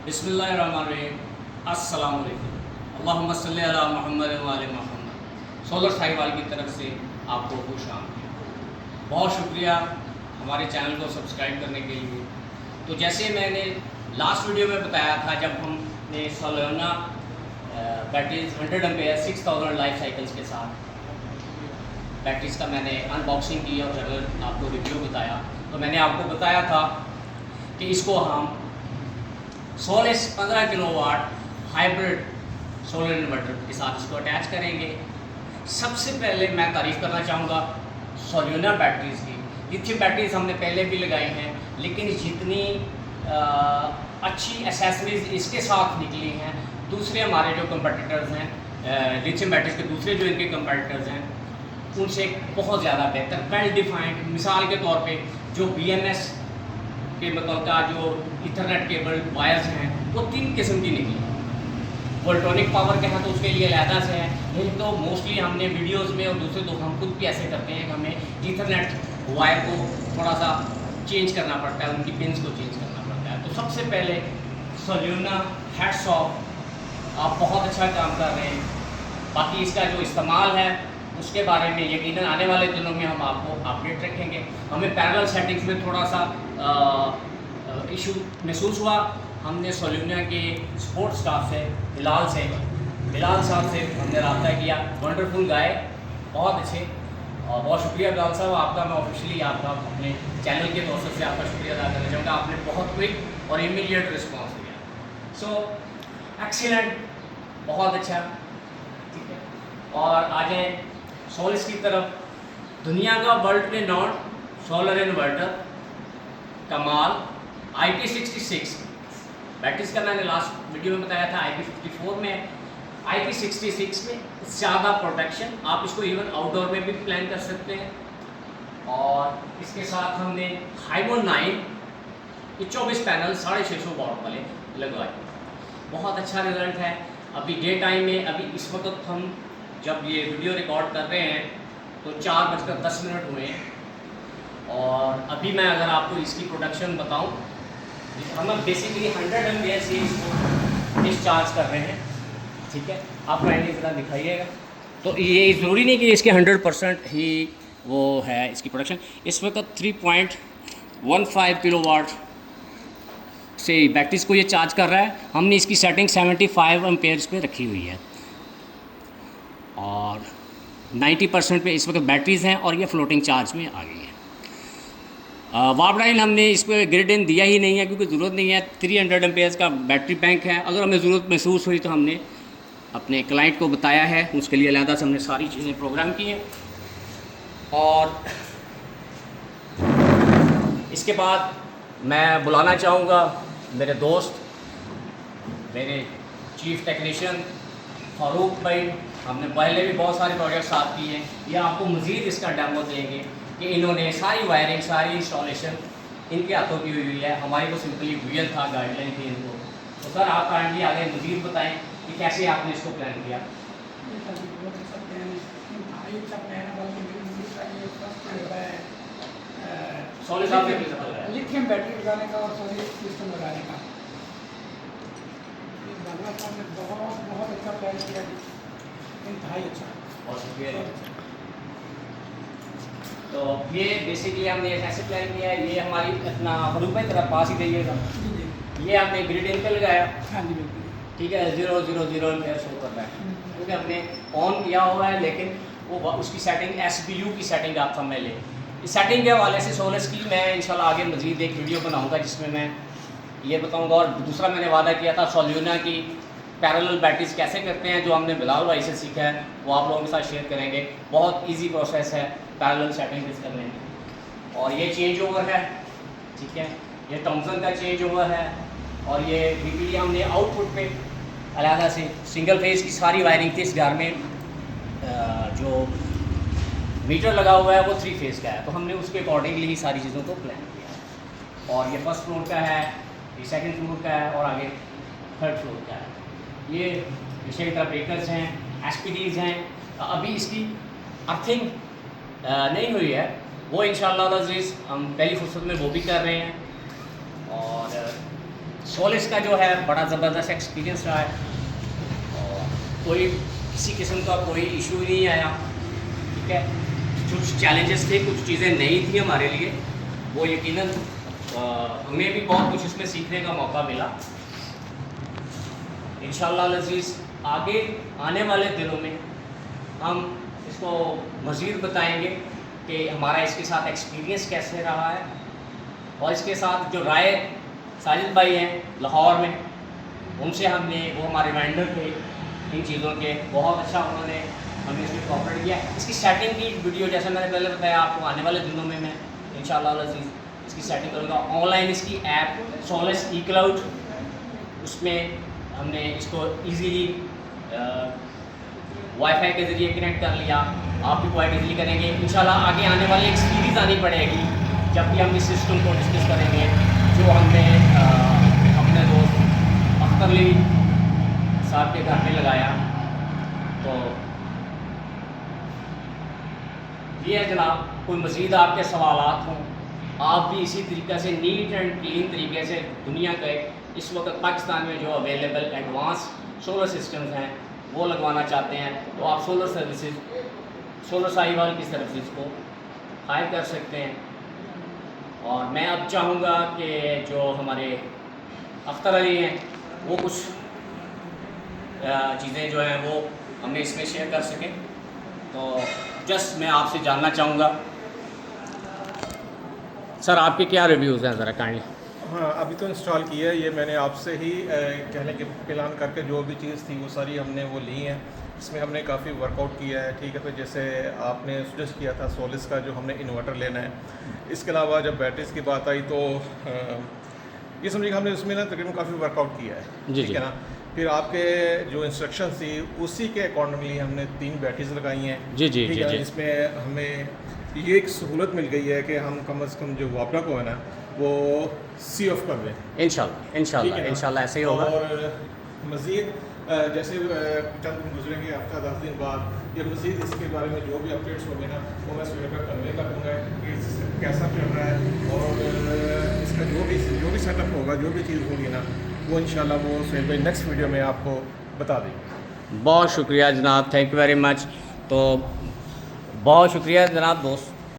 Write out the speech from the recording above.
बिस्मिल्लाहिर्रहमानिर्रहीम। अस्सलाम वालेकुम। अल्लाहुम्मा सल्ली अला मुहम्मद व आले मुहम्मद। सोलर साहिवाल की तरफ से आपको खुश आमदीद। बहुत शुक्रिया हमारे चैनल को सब्सक्राइब करने के लिए। तो जैसे मैंने लास्ट वीडियो में बताया था, जब हमने Solana batteries 100 ampere 6000 life cycles के साथ बैटरीज़ का मैंने अनबॉक्सिंग की और जनरल आपको रिव्यू बताया, तो मैंने आपको बताया था कि इसको हम 16 से 15 किलोवाट हाइब्रिड सोलर इन्वर्टर के साथ इसको अटैच करेंगे। सबसे पहले मैं तारीफ़ करना चाहूँगा सोलोना बैटरीज़ की। लिथियम बैटरीज हमने पहले भी लगाई हैं, लेकिन जितनी अच्छी एसेसरीज इसके साथ निकली हैं, दूसरे हमारे जो कंपटीटर्स हैं लिथियम बैटरीज के दूसरे जो इनके कंपटीटर्स हैं, उनसे बहुत ज़्यादा बेहतर, वेल डिफाइंड। मिसाल के तौर पे जो BMS के मतलब का जो इथरनेट केबल वायर्स हैं, वो 3 किस्म की निकली। वोल्ट्रॉनिक पावर के हैं तो उसके लिए अलहदा से है, लेकिन तो मोस्टली हमने वीडियोस में और दूसरे तो हम खुद भी ऐसे करते हैं कि हमें इथरनेट वायर को थोड़ा सा चेंज करना पड़ता है, उनकी पिन्स को चेंज करना पड़ता है। तो सबसे पहले सोलोना हैट्स ऑफ, आप बहुत अच्छा काम कर रहे हैं। बाकी इसका जो इस्तेमाल है उसके बारे में यकीनन आने वाले दिनों में हम आपको अपडेट रखेंगे। हमें पैरेलल सेटिंग्स में थोड़ा सा इशू महसूस हुआ। हमने सोलोना के सपोर्ट स्टाफ से बिलाल साहब से हमने रब्ता किया। वंडरफुल गाय, बहुत अच्छे, और बहुत शुक्रिया बिलाल साहब आपका। मैं ऑफिशियली आपका अपने चैनल के तौर से आपका शुक्रिया अदा करना चाहूँगा। आपने बहुत क्विक और इमीडिएट रिस्पॉन्स दिया। सो एक्सीलेंट, बहुत अच्छा, ठीक है। और आ जाए सोलर्स की तरफ। दुनिया का वर्ल्ड में नॉन सोलर इन्वर्टर कमाल IP66 बैटरीज का मैंने लास्ट वीडियो में बताया था। IP54 में, IP66 में ज़्यादा प्रोटेक्शन, आप इसको इवन आउटडोर में भी प्लान कर सकते हैं। और इसके साथ हमने हाइमो 9 24 पैनल 650 वाट वाले लगवाए। बहुत अच्छा रिजल्ट है। अभी डे टाइम में, अभी इस वक्त हम जब ये वीडियो रिकॉर्ड कर रहे हैं तो 4:10 हुए हैं। और अभी मैं अगर आपको इसकी प्रोडक्शन बताऊं, हम बेसिकली 100 एम्पेयर से इसको डिस्चार्ज कर रहे हैं, ठीक है। आप काइंडली ज़रा दिखाइएगा। तो ये ज़रूरी नहीं कि इसके 100% ही वो है इसकी प्रोडक्शन। इस वक्त 3.15 किलोवाट से बैटरीज को ये चार्ज कर रहा है। हमने इसकी सेटिंग 75 एम्पेयर्स पे रखी हुई है और 90% पे इस वक्त बैटरीज हैं और ये फ्लोटिंग चार्ज में आ गई है। वापडाइल हमने इस पर ग्रिड इन दिया ही नहीं है, क्योंकि ज़रूरत नहीं है। 300 एम्पेयर्स का बैटरी बैंक है। अगर हमें ज़रूरत महसूस हुई तो हमने अपने क्लाइंट को बताया है, उसके लिए अलहदा से हमने सारी चीज़ें प्रोग्राम की हैं। और इसके बाद मैं बुलाना चाहूँगा मेरे दोस्त, मेरे चीफ टेक्नीशियन फारूक भाई। हमने पहले भी बहुत सारे प्रोजेक्ट साथ किए हैं। ये आपको मज़ीद इसका डेमो देंगे कि इन्होंने सारी वायरिंग, सारी इंस्टॉलेशन इनके हाथों की हुई है। हमारी तो सिंपली वीएल था, गाइडलाइन थी इनको। तो सर आप काइंडली आगे मज़ीद बताएं कि कैसे आपने इसको प्लान किया। सोलर साहब ने लिथियम बैटरी लगाने का और सोलर सिस्टम लगाने का बहुत अच्छा प्लान किया, इंतहाई अच्छा, बहुत शुक्रिया। तो ये बेसिकली हमने ऐसे प्लान किया है। ये हमारी अपना फरूक भाई तरफ पास ही देइएगा। ये आपने ग्रिड इन पे लगाया, हाँ जी बिल्कुल, ठीक है। 000 एम्पेयर शो कर रहा है, क्योंकि हमने ऑन किया हुआ है, लेकिन वो उसकी सेटिंग SBU की सेटिंग आप समझ लें। इस सेटिंग के हवाले से सोलर्स की मैं इंशाल्लाह आगे मज़ीद एक वीडियो बनाऊंगा, जिसमें मैं ये बताऊंगा। और दूसरा मैंने वादा किया था सोलोना की पैरेलल बैटरीज कैसे करते हैं, जो हमने बिलाल भाई से सीखा है, वो आप लोगों के साथ शेयर करेंगे। बहुत ईजी प्रोसेस है पैरेलल सेटिंग करने में। और ये चेंज ओवर है, ठीक है। ये थॉमसन का चेंज ओवर है। और ये BPD हमने आउटपुट पे अलहदा से सिंगल फेज़ की सारी वायरिंग थी। इस घर में जो मीटर लगा हुआ है वो 3 फेज़ का है, तो हमने उसके अकॉर्डिंगली ही सारी चीज़ों को प्लान किया। और ये फर्स्ट फ्लोर का है, ये सेकंड फ्लोर का है, और आगे थर्ड फ्लोर का है। ये पीछे की तरफ ब्रेकर्स हैं, SPDs हैं। अभी इसकी अर्थिंग नहीं हुई है, वो इंशाअल्लाह अज़ीज़ हम पहली फुर्सत में वो भी कर रहे हैं। और सोलिस का जो है बड़ा ज़बरदस्त एक्सपीरियंस रहा है और कोई किसी किस्म का कोई इशू नहीं आया, ठीक है। कुछ चैलेंजेस थे, कुछ चीज़ें नई थी हमारे लिए, वो यकीनन हमें भी बहुत कुछ इसमें सीखने का मौका मिला। इंशाअल्लाह अज़ीज़ आगे आने वाले दिनों में हम इसको मज़ीद बताएंगे कि हमारा इसके साथ एक्सपीरियंस कैसे रहा है, और इसके साथ जो राय साजिद भाई हैं लाहौर में, उनसे हमने, वो हमारे वेंडर थे इन चीज़ों के, बहुत अच्छा उन्होंने हमें इसमें कोऑपरेट किया। इसकी सेटिंग की वीडियो जैसे मैंने पहले बताया आपको, आने वाले दिनों में मैं इंशाअल्लाह अज़ीज़ इसकी सेटिंग करूँगा। ऑनलाइन इसकी ऐप सोलिस ई-क्लाउड, उसमें हमने इसको ईज़िली वाईफाई के ज़रिए कनेक्ट कर लिया। आप भी क्वाइट ईज़िली करेंगे इंशाल्लाह। आगे आने वाली एक सीरीज़ आनी पड़ेगी जब भी हम इस सिस्टम को डिस्कस करेंगे, जो हमने अपने दोस्त अख्तर अली साहब के घर पे लगाया। तो ये है जनाब, कोई मज़ीद आपके सवालात हों, आप भी इसी तरीक़े से नीट एंड क्लीन तरीके से दुनिया के इस वक्त पाकिस्तान में जो अवेलेबल एडवांस सोलर सिस्टम्स हैं वो लगवाना चाहते हैं, तो आप सोलर सर्विसेज, सोलर साहिवाल की सर्विसेज को हायर कर सकते हैं। और मैं अब चाहूँगा कि जो हमारे अख्तर अली हैं वो कुछ चीज़ें जो हैं वो हमने इसमें शेयर कर सकें। तो जस्ट मैं आपसे जानना चाहूँगा सर, आपके क्या रिव्यूज़ हैं ज़रा काइंडली। हाँ, अभी तो इंस्टॉल किया है, ये मैंने आपसे ही कहने के प्लान करके जो भी चीज़ थी वो सारी हमने वो ली हैं। इसमें हमने काफ़ी वर्कआउट किया है, ठीक है। तो जैसे आपने सजेस्ट किया था सोलिस का जो हमने इन्वर्टर लेना है, इसके अलावा जब बैटरीज की बात आई तो ये समझिए हमने उसमें ना तकरीबन काफ़ी वर्कआउट किया है, ठीक है ना। फिर आपके जो इंस्ट्रक्शन थी उसी के अकॉर्डिंगली हमने 3 बैटरीज लगाई हैं, जी जी ठीक जी है। जी। इसमें हमें ये एक सहूलत मिल गई है कि हम कम से कम जो वापरा को है ना वो सी ऑफ कर दें इंशाल्लाह इंशाल्लाह इंशाल्लाह ऐसे ही होगा। और मज़ीद जैसे चंद दिन गुजरेंगे, हफ्ता 10 दिन बाद, या मज़ीद इसके बारे में जो भी अपडेट्स होंगे ना वो मैं सुबह पर कन्वे कर दूँगा कि कैसा चल रहा है। और इसका जो भी सेटअप होगा, जो भी चीज़ होगी ना वो इंशाल्लाह वो सुहेल भाई नेक्स्ट वीडियो में आपको बता देंगे। बहुत शुक्रिया जनाब, थैंक यू वेरी मच। तो बहुत शुक्रिया जनाब दोस्त।